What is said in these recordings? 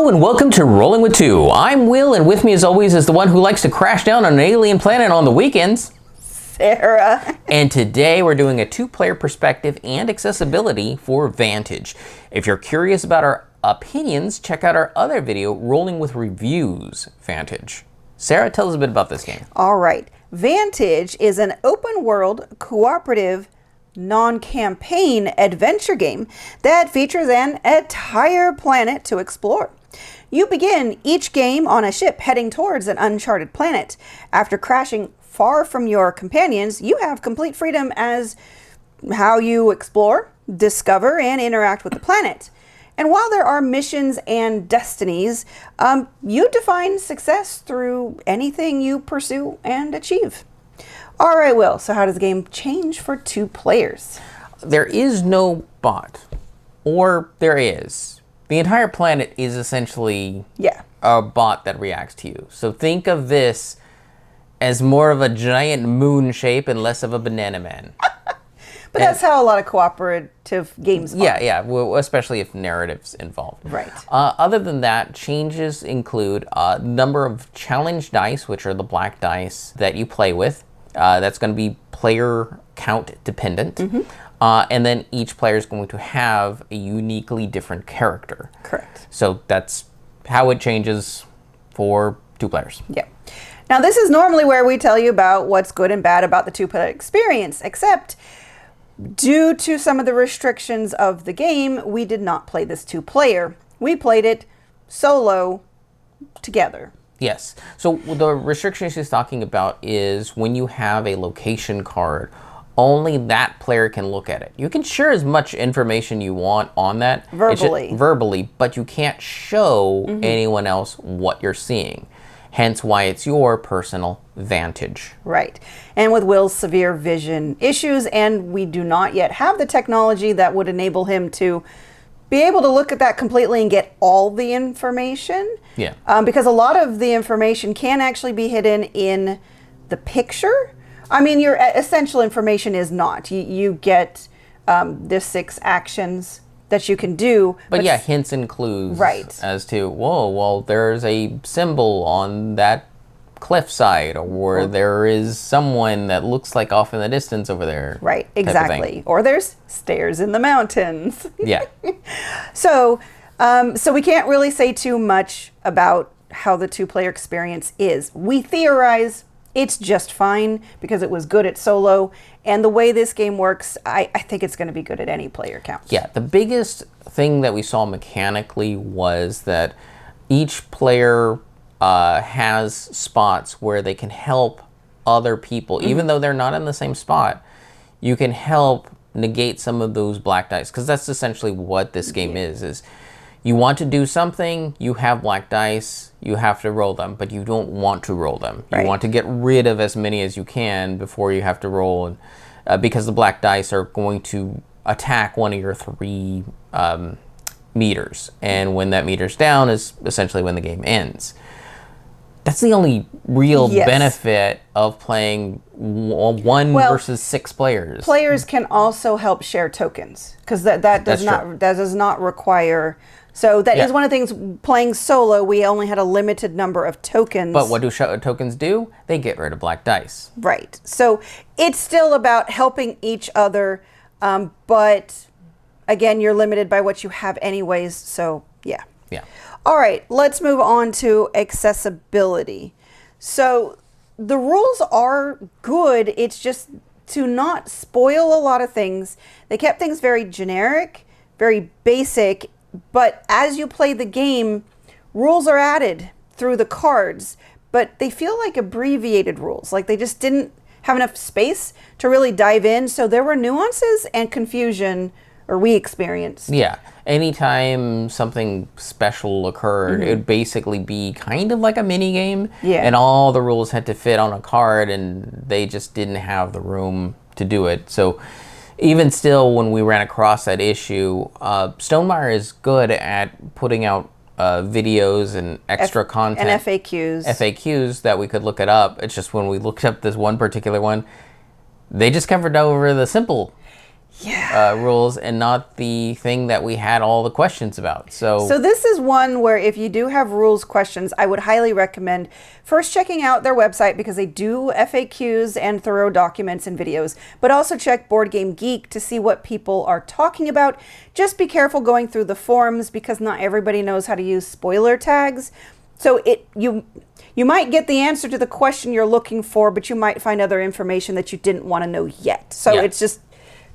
Hello and welcome to Rolling with Two. I'm Will, and with me as always is the one who likes to crash down on an alien planet on the weekends, Sarah. And today we're doing a two-player perspective and accessibility for Vantage. If you're curious about our opinions, check out our other video, Rolling with Reviews Vantage. Sarah, tell us a bit about this game. All right. Vantage is an open-world, cooperative, non-campaign adventure game that features an entire planet to explore. You begin each game on a ship heading towards an uncharted planet. After crashing far from your companions, you have complete freedom as how you explore, discover, and interact with the planet. And while there are missions and destinies, you define success through anything you pursue and achieve. All right, Will, so how does the game change for two players? There is no bot, or there is. The entire planet is essentially a bot that reacts to you. So think of this as more of a giant moon shape and less of a banana man. But that's how a lot of cooperative games are. Yeah, well, especially if narrative's involved. Right. Other than that, changes include a number of challenge dice, which are the black dice that you play with. That's going to be player count dependent. And then each player is going to have a uniquely different character. Correct. So that's how it changes for two players. Yeah. Now, this is normally where we tell you about what's good and bad about the two-player experience, except due to some of the restrictions of the game, we did not play this two-player. We played it solo together. Yes. So the restriction she's talking about is when you have a location card, only that player can look at it. You can share as much information you want on that. Verbally, but you can't show anyone else what you're seeing. Hence why it's your personal vantage. Right. And with Will's severe vision issues, and we do not yet have the technology that would enable him to be able to look at that completely and get all the information. Yeah. Because a lot of the information can actually be hidden in the picture. I mean, your essential information is not. You get the 6 actions that you can do. But yeah, hints and clues. Right. As to, whoa, well, there's a symbol on that cliffside, or there is someone that looks like off in the distance over there. Right, exactly. Or there's stairs in the mountains. Yeah. So we can't really say too much about how the two-player experience is. We theorize it's just fine because it was good at solo, and the way this game works, I think it's going to be good at any player count. Yeah, the biggest thing that we saw mechanically was that each player has spots where they can help other people, even though they're not in the same spot. You can help negate some of those black dice, because that's essentially what this game is you want to do something, you have black dice, you have to roll them, but you don't want to roll them. You want to get rid of as many as you can before you have to roll, because the black dice are going to attack one of your 3 meters, and when that meter's down is essentially when the game ends. That's the only real benefit of playing one versus 6 players. Players can also help share tokens, because that does not require. So that is one of the things, playing solo, we only had a limited number of tokens. But what do tokens do? They get rid of black dice. Right. So it's still about helping each other, but again, you're limited by what you have anyways, so yeah. Yeah. All right, let's move on to accessibility. So the rules are good, it's just to not spoil a lot of things. They kept things very generic, very basic, but as you play the game, rules are added through the cards, but they feel like abbreviated rules, like they just didn't have enough space to really dive in, so there were nuances and confusion, or we experienced. Yeah, anytime something special occurred, it would basically be kind of like a mini game, and all the rules had to fit on a card, and they just didn't have the room to do it. So even still, when we ran across that issue, Stonemaier is good at putting out videos and extra content. And FAQs. FAQs that we could look it up. It's just when we looked up this one particular one, they just covered over the simple rules and not the thing that we had all the questions about. So this is one where if you do have rules questions, I would highly recommend first checking out their website because they do FAQs and thorough documents and videos, but also check Board Game Geek to see what people are talking about. Just be careful going through the forums because not everybody knows how to use spoiler tags. So you might get the answer to the question you're looking for, but you might find other information that you didn't want to know yet. So it's just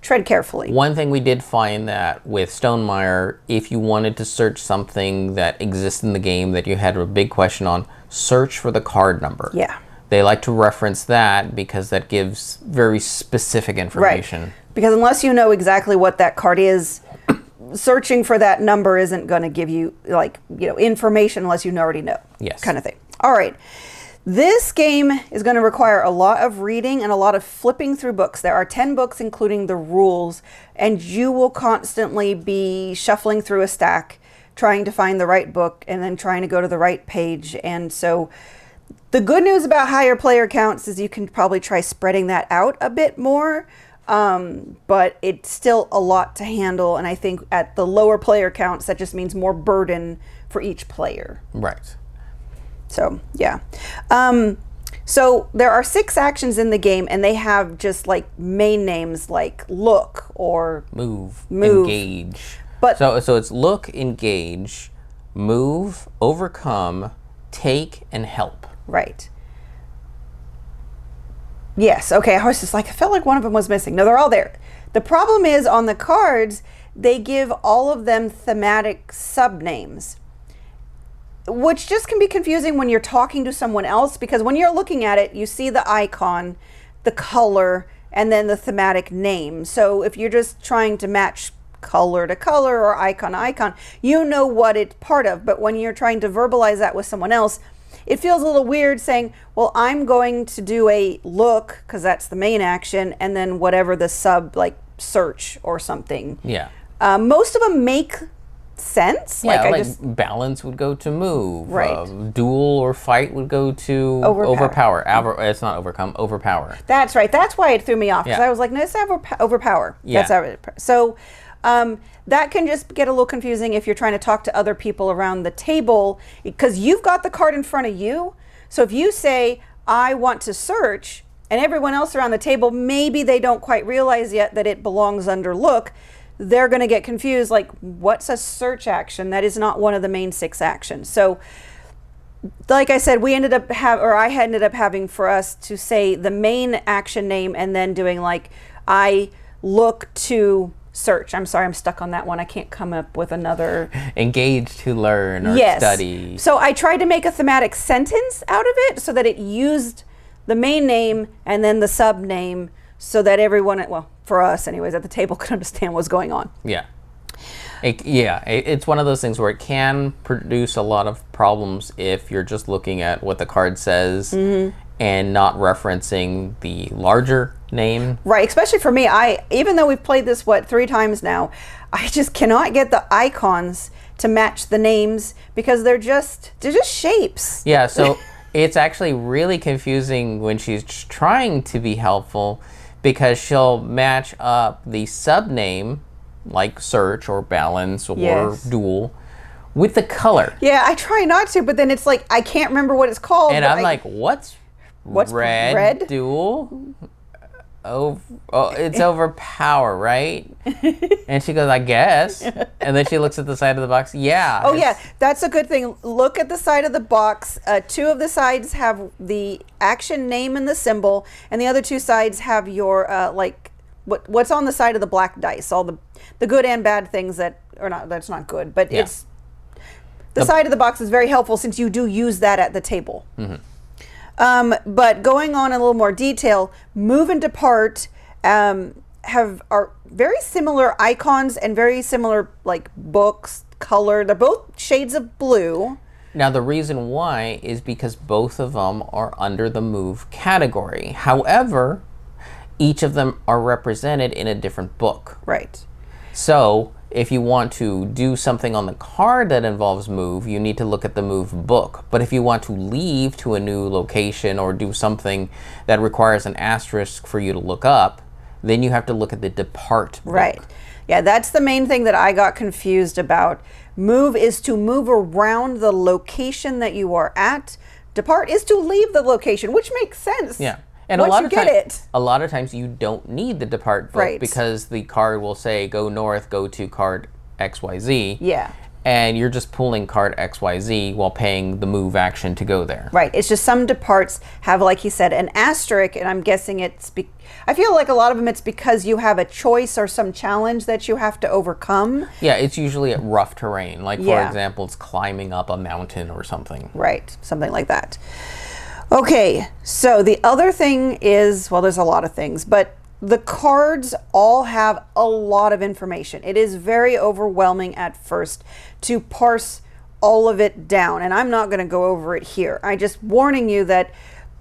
tread carefully. One thing we did find that with Stonemaier, if you wanted to search something that exists in the game that you had a big question on, search for the card number. Yeah. They like to reference that because that gives very specific information. Right. Because unless you know exactly what that card is, searching for that number isn't going to give you information unless you already know. Yes. Kind of thing. All right. This game is going to require a lot of reading and a lot of flipping through books. There are 10 books, including the rules, and you will constantly be shuffling through a stack, trying to find the right book and then trying to go to the right page. And so the good news about higher player counts is you can probably try spreading that out a bit more, but it's still a lot to handle. And I think at the lower player counts, that just means more burden for each player. Right. So, yeah. So there are 6 actions in the game, and they have just like main names like look or move. Engage. But so it's look, engage, move, overcome, take, and help. Right. Yes. Okay. I was just like, I felt like one of them was missing. No, they're all there. The problem is on the cards, they give all of them thematic subnames, which just can be confusing when you're talking to someone else, because when you're looking at it, you see the icon, the color, and then the thematic name. So if you're just trying to match color to color or icon to icon, you know what it's part of. But when you're trying to verbalize that with someone else, it feels a little weird saying, well, I'm going to do a look, because that's the main action, and then whatever the sub, like search or something. Yeah. Most of them make sense. Yeah, like balance would go to move. Right. Duel or fight would go to overpower. It's not overcome, overpower. That's right. That's why it threw me off, because Yeah. I was like, no, it's overpower. Yeah. So that can just get a little confusing if you're trying to talk to other people around the table, because you've got the card in front of you. So if you say, I want to search, and everyone else around the table, maybe they don't quite realize yet that it belongs under look, they're going to get confused, like, what's a search action? That is not one of the main 6 actions. So like I said, I ended up having for us to say the main action name and then doing like, I look to search. I'm sorry, I'm stuck on that one. I can't come up with another. Engage to learn or study. So I tried to make a thematic sentence out of it so that it used the main name and then the sub name so that everyone, well, for us anyways, at the table could understand what's going on. Yeah. It's one of those things where it can produce a lot of problems if you're just looking at what the card says and not referencing the larger name. Right, especially for me, even though we've played this 3 times now, I just cannot get the icons to match the names because they're just shapes. Yeah, so it's actually really confusing when she's trying to be helpful, because she'll match up the sub name like search or balance or duel with the color. Yeah, I try not to, but then it's like I can't remember what it's called. And I'm like, what's red? Duel? Oh, it's overpower, right? And she goes, I guess. And then she looks at the side of the box. Yeah. Oh, yeah. That's a good thing. Look at the side of the box. 2 of the sides have the action name and the symbol, and the other 2 sides have your what's on the side of the black dice, all the good and bad things that's not good, but it's the side of the box is very helpful since you do use that at the table. But going on in a little more detail, move and depart are very similar icons and very similar like books, color. They're both shades of blue. Now the reason why is because both of them are under the move category. However, each of them are represented in a different book. Right. So if you want to do something on the card that involves move, you need to look at the move book. But if you want to leave to a new location or do something that requires an asterisk for you to look up, Then you have to look at the depart book. Right. Yeah, that's the main thing that I got confused about. Move is to move around the location that you are at. Depart is to leave the location, which makes sense. Yeah. And once a lot you of get it. a lot of times you don't need the depart book Right. because the card will say go north, go to card XYZ. Yeah. And you're just pulling card XYZ while paying the move action to go there. Right. It's just some departs have, like he said, an asterisk, and I'm guessing I feel like a lot of them it's because you have a choice or some challenge that you have to overcome. Yeah, it's usually at rough terrain. Like, for Yeah. example, it's climbing up a mountain or something. Right. Something like that. Okay. So the other thing is, well, there's a lot of things, but the cards all have a lot of information. It is very overwhelming at first to parse all of it down, and I'm not going to go over it here. I just warning you that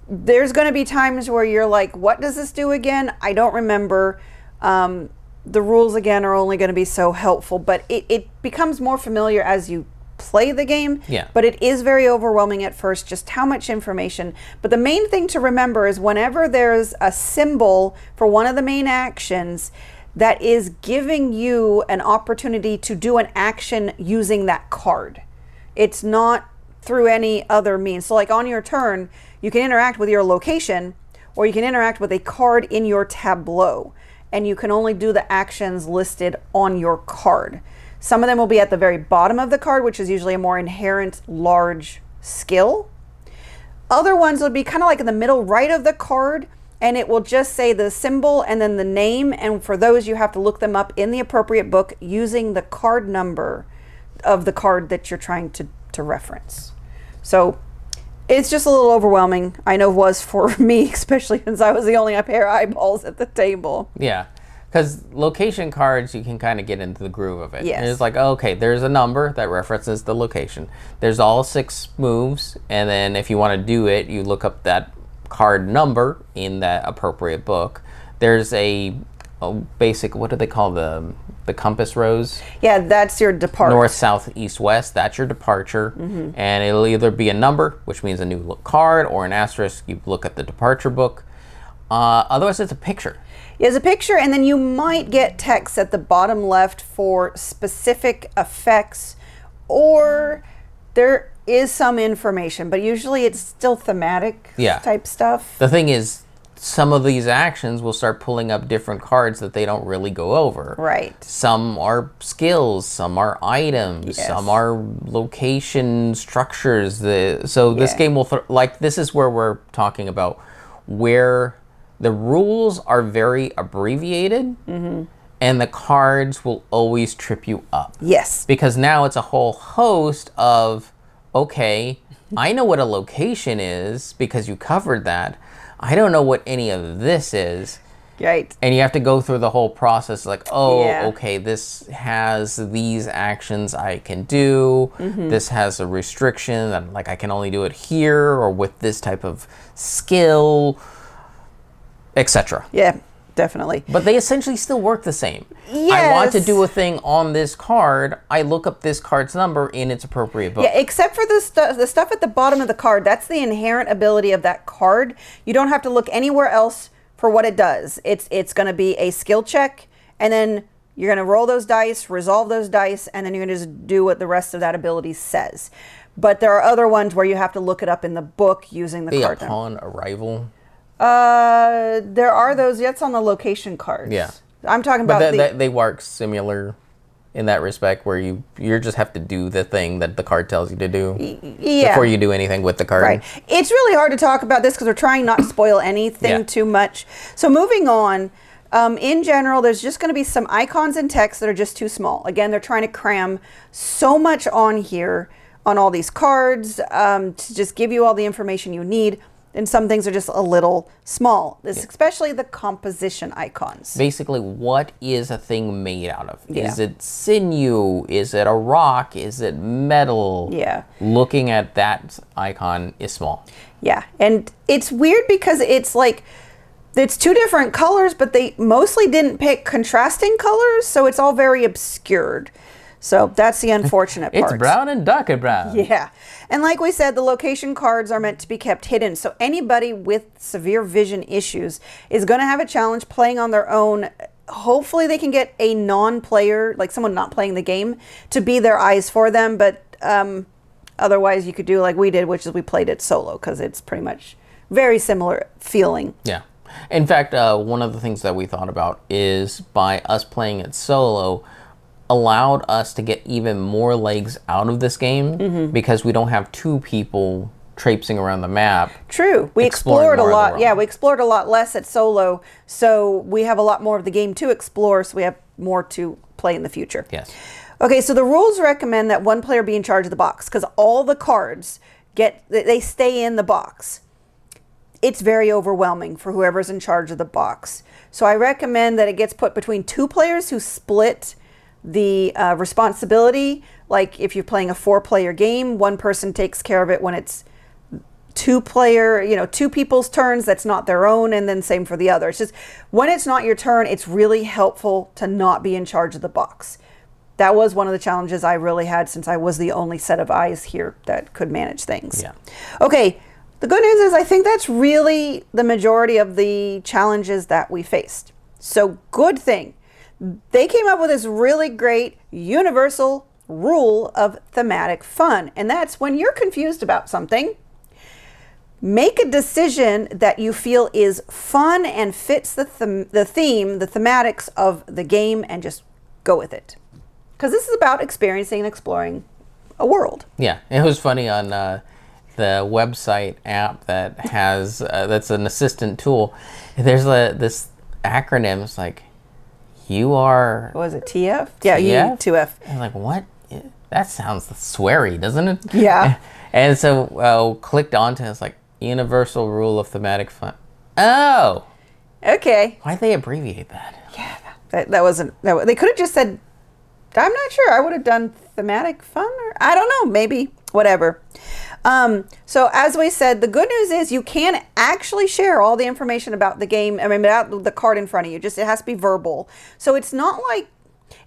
there's going to be times where you're like, what does this do again? I don't remember. The rules again are only going to be so helpful, but it becomes more familiar as you play the game. Yeah. But it is very overwhelming at first, just how much information. But the main thing to remember is whenever there's a symbol for one of the main actions that is giving you an opportunity to do an action using that card. It's not through any other means. So like on your turn, you can interact with your location, or you can interact with a card in your tableau, and you can only do the actions listed on your card. Some of them will be at the very bottom of the card, which is usually a more inherent large skill. Other ones would be kind of like in the middle right of the card, and it will just say the symbol and then the name, and for those you have to look them up in the appropriate book using the card number of the card that you're trying to reference. So it's just a little overwhelming. I know it was for me, especially since I was the only pair of eyeballs at the table. Yeah. Because location cards, you can kind of get into the groove of it. Yes. And it's like, okay, there's a number that references the location. There's all 6 moves, and then if you want to do it, you look up that card number in that appropriate book. There's a basic, what do they call the compass rose? Yeah, that's your departure. North, south, east, west. That's your departure. And it'll either be a number, which means a new card, or an asterisk. You look at the departure book. Otherwise, it's a picture. Is a picture, and then you might get text at the bottom left for specific effects, or there is some information, but usually it's still thematic type stuff. The thing is, some of these actions will start pulling up different cards that they don't really go over. Right. Some are skills, some are items, some are location structures. So this game will, this is where we're talking about where the rules are very abbreviated, and the cards will always trip you up. Yes. Because now it's a whole host of, okay, I know what a location is because you covered that. I don't know what any of this is. Right. And you have to go through the whole process like, okay, this has these actions I can do. This has a restriction that like I can only do it here or with this type of skill, etc. Yeah, definitely. But they essentially still work the same. Yes. I want to do a thing on this card. I look up this card's number in its appropriate book. Yeah, except for the stuff at the bottom of the card. That's the inherent ability of that card. You don't have to look anywhere else for what it does. It's going to be a skill check, and then you're going to roll those dice, resolve those dice, and then you're going to just do what the rest of that ability says. But there are other ones where you have to look it up in the book using the card. Upon arrival. There are those. That's on the location cards. Yeah. I'm talking about they work similar in that respect, where you just have to do the thing that the card tells you to do before you do anything with the card. Right. It's really hard to talk about this because we're trying not to spoil anything too much. So moving on, in general, there's just going to be some icons and text that are just too small. Again, they're trying to cram so much on here on all these cards to just give you all the information you need. And some things are just a little small, especially the composition icons. Basically, what is a thing made out of? Is it sinew? Is it a rock? Is it metal? Yeah. Looking at that icon is small. Yeah, and it's weird because it's like, it's 2 different colors, but they mostly didn't pick contrasting colors, so it's all very obscured. So that's the unfortunate part. It's brown and darker brown. Yeah. And like we said, the location cards are meant to be kept hidden. So anybody with severe vision issues is going to have a challenge playing on their own. Hopefully they can get a non-player, like someone not playing the game, to be their eyes for them. But otherwise you could do like we did, which is we played it solo because it's pretty much very similar feeling. Yeah. In fact, one of the things that we thought about is by us playing it solo, allowed us to get even more legs out of this game because we don't have two people traipsing around the map. True. We explored a lot. Yeah, we explored a lot less at solo, so we have a lot more of the game to explore, so we have more to play in the future. Yes. Okay, so the rules recommend that one player be in charge of the box because all the cards they stay in the box. It's very overwhelming for whoever's in charge of the box. So I recommend that it gets put between two players who split the responsibility. Like if you're playing a 4-player game, one person takes care of it when it's two people's turns that's not their own, and then same for the other. It's just when it's not your turn, it's really helpful to not be in charge of the box. That was one of the challenges I really had since I was the only set of eyes here that could manage things. Yeah. Okay, the good news is I think that's really the majority of the challenges that we faced. So good thing. They came up with this really great universal rule of thematic fun. And that's when you're confused about something, make a decision that you feel is fun and fits the thematics of the game, and just go with it. Because this is about experiencing and exploring a world. Yeah, it was funny on the website app that has, that's an assistant tool. There's this acronym, it's like, you are... What was it, TF? Yeah, TF? 2F. I'm like, what? That sounds sweary, doesn't it? Yeah. And so clicked onto it, it's like, universal rule of thematic fun. Oh! Okay. Why'd they abbreviate that? Yeah, that wasn't... They could have just said, I'm not sure. I would have done thematic fun, or I don't know, maybe, whatever. So as we said, the good news is you can actually share all the information about the game. I mean, about the card in front of you. Just it has to be verbal. So it's not like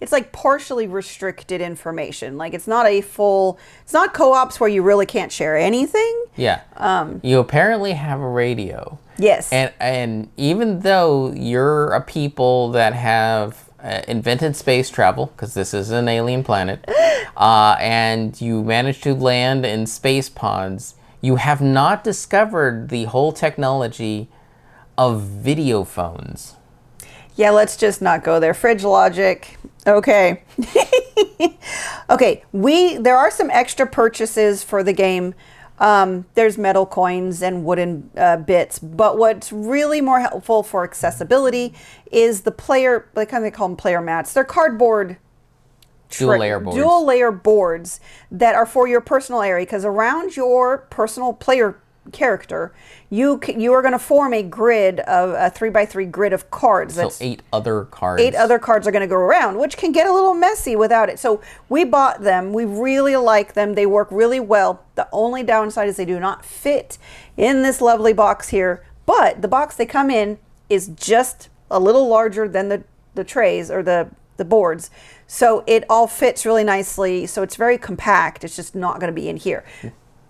it's like partially restricted information. Like it's not it's not co-ops where you really can't share anything. Yeah. You apparently have a radio. Yes. And even though you're a people that have invented space travel, because this is an alien planet, and you managed to land in space pods, you have not discovered the whole technology of video phones. Yeah, let's just not go there. Fridge logic. Okay. Okay, there are some extra purchases for the game. There's metal coins and wooden bits, but what's really more helpful for accessibility is the player, they call them player mats. They're cardboard dual layer boards that are for your personal area, because around your personal player character, you are going to form a grid of a 3x3 grid of cards. So 8 other cards. 8 other cards are going to go around, which can get a little messy without it. So we bought them. We really like them. They work really well. The only downside is they do not fit in this lovely box here. But the box they come in is just a little larger than the trays or the boards. So it all fits really nicely. So it's very compact. It's just not going to be in here.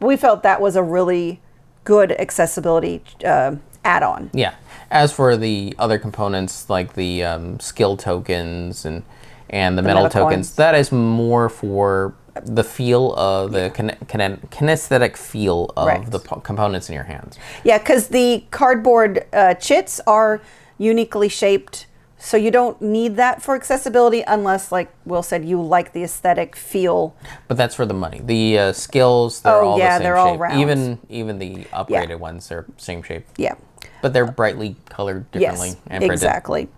We felt that was a really good accessibility add-on. Yeah. As for the other components like the skill tokens and the metal tokens, that is more for the feel of the kinesthetic feel of the components in your hands. Yeah, because the cardboard chits are uniquely shaped, so you don't need that for accessibility unless, like Will said, you like the aesthetic feel. But that's for the money. The skills, they're all the same they're shape. all round. Even the upgraded ones are same shape. Yeah. But they're brightly colored differently and printed. Exactly.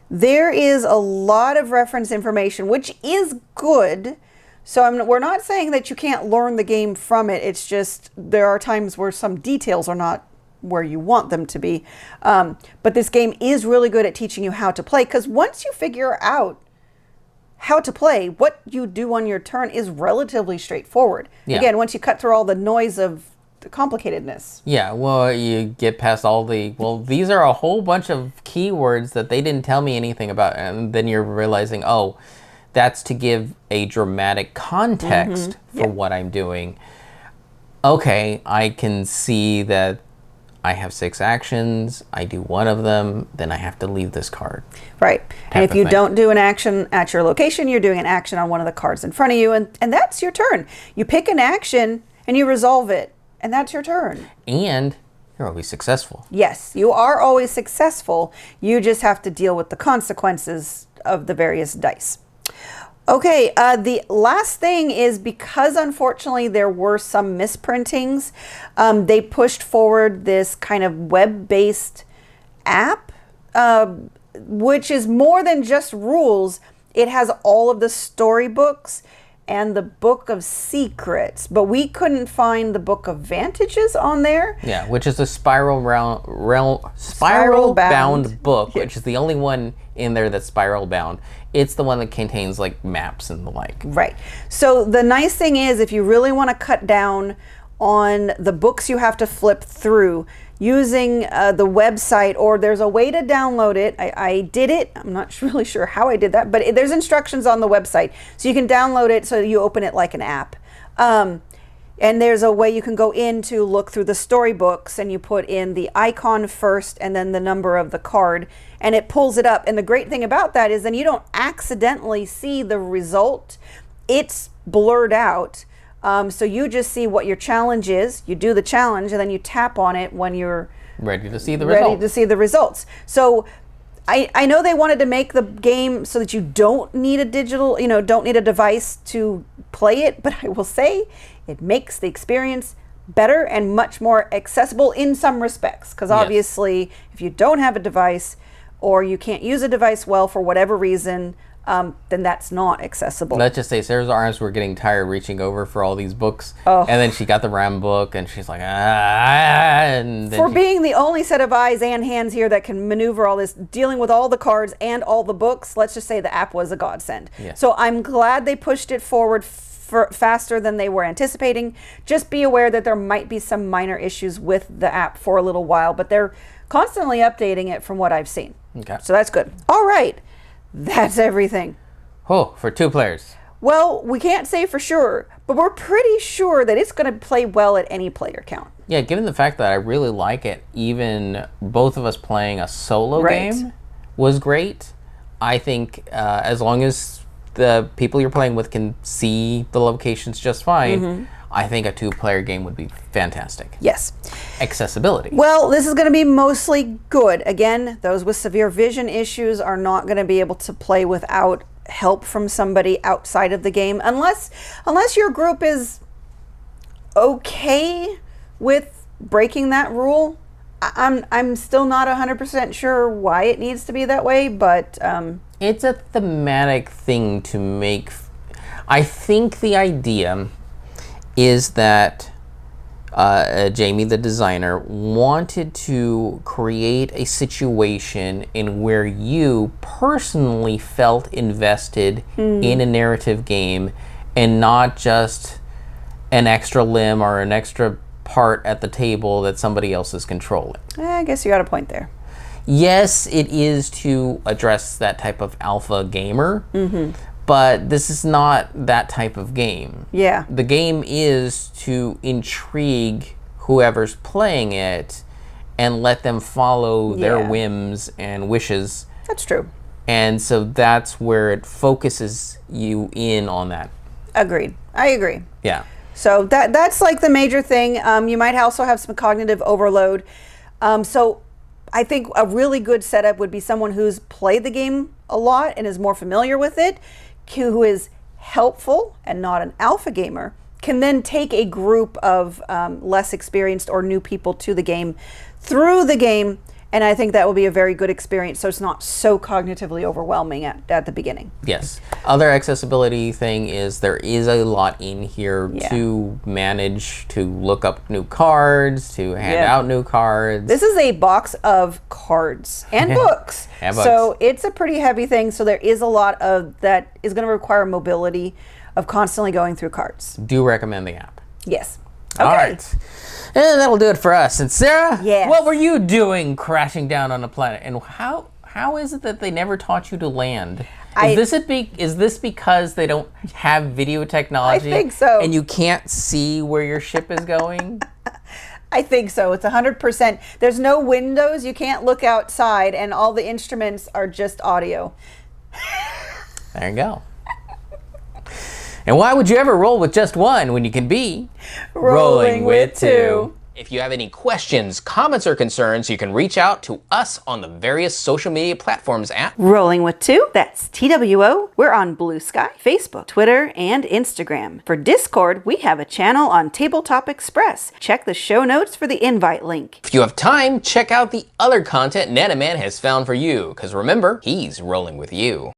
There is a lot of reference information, which is good. So we're not saying that you can't learn the game from it. It's just there are times where some details are not where you want them to be. But this game is really good at teaching you how to play, because once you figure out how to play, what you do on your turn is relatively straightforward. Yeah. Again, once you cut through all the noise of the complicatedness. Yeah, well, you get past all these are a whole bunch of keywords that they didn't tell me anything about, and then you're realizing, oh, That's to give a dramatic context for what I'm doing. Okay, I can see that I have 6 actions. I do one of them, then I have to leave this card. Right. And if you thing. don't do an action at your location, you're doing an action on one of the cards in front of you, and that's your turn. You pick an action and you resolve it, and that's your turn. And you're always successful. Yes, you are always successful. You just have to deal with the consequences of the various dice. Okay, the last thing is, because unfortunately there were some misprintings, they pushed forward this kind of web-based app, which is more than just rules. It has all of the storybooks and the Book of Secrets, but we couldn't find the Book of Vantages on there. Yeah, which is a spiral bound book, which is the only one in there that's spiral bound. It's the one that contains like maps and the like. Right. So the nice thing is, if you really want to cut down on the books you have to flip through, using the website, or there's a way to download it. I did it. I'm not really sure how I did that, but there's instructions on the website. So you can download it so you open it like an app. And there's a way you can go in to look through the storybooks, and you put in the icon first and then the number of the card, and it pulls it up. And the great thing about that is then you don't accidentally see the result. It's blurred out. So you just see what your challenge is. You do the challenge, and then you tap on it when you're ready to see the results. So I know they wanted to make the game so that you don't need a digital, don't need a device to play it, but I will say it makes the experience better and much more accessible in some respects. Because obviously, if you don't have a device, or you can't use a device well for whatever reason, then that's not accessible. Let's just say Sarah's arms were getting tired reaching over for all these books. Oh. And then she got the RAM book, and she's like, and then for being the only set of eyes and hands here that can maneuver all this, dealing with all the cards and all the books, let's just say the app was a godsend. Yeah. So I'm glad they pushed it forward faster than they were anticipating. Just be aware that there might be some minor issues with the app for a little while, but they're constantly updating it from what I've seen. Okay. So that's good. All right. That's everything. Oh, for 2 players. Well, we can't say for sure, but we're pretty sure that it's going to play well at any player count. Yeah, given the fact that I really like it, even both of us playing a solo game was great. I think as long as the people you're playing with can see the locations just fine, I think a 2-player game would be fantastic. Yes. Accessibility. Well, this is going to be mostly good. Again, those with severe vision issues are not going to be able to play without help from somebody outside of the game, unless your group is okay with breaking that rule. I'm still not 100% sure why it needs to be that way, but it's a thematic thing to make. I think the idea is that Jamie, the designer, wanted to create a situation in where you personally felt invested in a narrative game, and not just an extra limb or an extra part at the table that somebody else is controlling. I guess you got a point there. Yes, it is to address that type of alpha gamer, but this is not that type of game. Yeah. The game is to intrigue whoever's playing it and let them follow their whims and wishes. That's true. And so that's where it focuses you in on that. Agreed. I agree. Yeah. So that's like the major thing. You might also have some cognitive overload. So I think a really good setup would be someone who's played the game a lot and is more familiar with it, who is helpful and not an alpha gamer, can then take a group of less experienced or new people to the game through the game, and I think that will be a very good experience, so it's not so cognitively overwhelming at the beginning. Yes. Other accessibility thing is there is a lot in here to manage, to look up new cards, to hand out new cards. This is a box of cards and books. So it's a pretty heavy thing, so there is a lot of that is going to require mobility of constantly going through cards. Do recommend the app. Yes. Okay. All right. And that'll do it for us. And Sarah, Yes. what were you doing crashing down on a planet? And how How is it that they never taught you to land? I- Is this because they don't have video technology? I think so. And you can't see where your ship is going? I think so. It's 100%. There's no windows. You can't look outside, and all the instruments are just audio. There you go. And why would you ever roll with just one when you can be Rolling with two? If you have any questions, comments, or concerns, you can reach out to us on the various social media platforms at Rolling with Two, that's TWO. We're on Blue Sky, Facebook, Twitter, and Instagram. For Discord, we have a channel on Tabletop Express. Check the show notes for the invite link. If you have time, check out the other content Nanaman has found for you, because remember, he's rolling with you.